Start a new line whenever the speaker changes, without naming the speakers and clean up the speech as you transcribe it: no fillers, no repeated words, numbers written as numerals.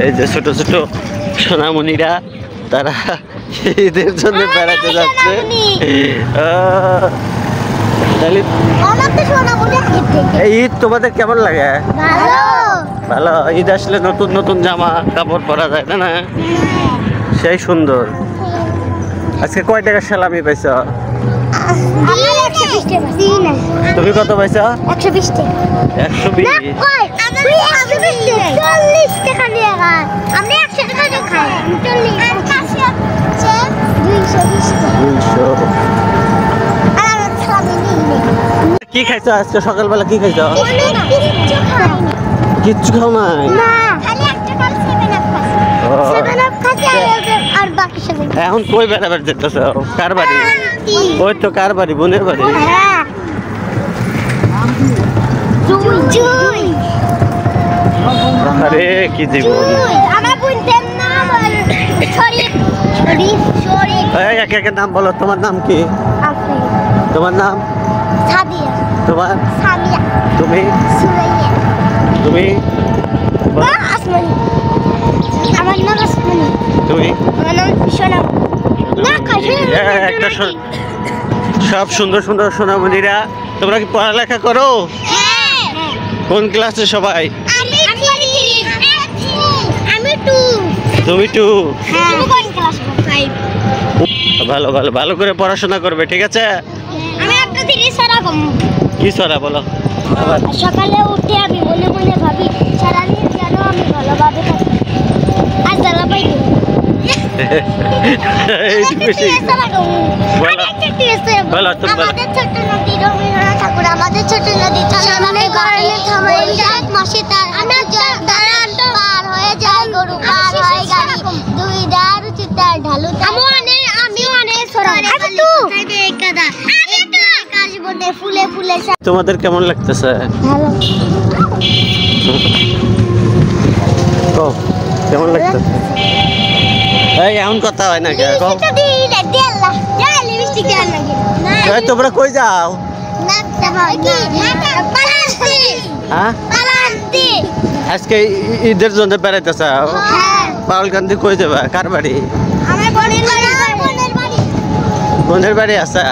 এই যে ছোট ছোট সোনামণিরা তারা ঈদের জন্য বেড়াতে যাচ্ছে। এই ঈদ তোমাদের কেমন লাগে? ভালো। ঈদ আসলে নতুন নতুন জামা কাপড় পরা যায় না? সেই সুন্দর। আজকে কয় টাকা সালামি পাইছ? তুমি কত পাইছ?
120 টাকা।
120? কি খাইছ আজকে সকালবেলা? কি খাইছ? কিচ্ছু খাও নাই? এখন কই বেড়াবার যেতেছ? কার বাড়ি? ওই তো কার বাড়ি? বোনের বাড়ি? আরে কি জীবন! একে একে নাম বলো। তোমার নাম কি? তোমার নাম? তোমার? তুমি? তুমি?
আমার নাম আসমানি।
তুমি?
আমার নাম সোনাম।
একটা সব সুন্দর সুন্দর সোনামণিরা। তোমরা কি পড়ালেখা করো? কোন ক্লাসে সবাই? তুমি 2? ভালো ভালো ভালো করে পড়াশোনা করবে, ঠিক আছে? কি সরা বলো?
সকালে উঠে আমি মনে মনে ভাবি সারাদিন যেন আমি ভালোভাবে থাকি। আজ জ্বালা পাই আমাদের ছোট নদী মাসে তার পার হয়ে যায় গরু, পার হয় গাড়ি, দুই দার চিতার ঢালু। ফুলে ফুলে
তোমাদের কেমন লাগতেছে? কেমন লাগতেছে? এই এমন কথা হয় না কে? তোমরা কই যাও? আজকে ঈদের জন্য বেড়াইতেছ? পাগলকান্দি কই যাবা? কার বাড়ি? বোনের বাড়ি আছে?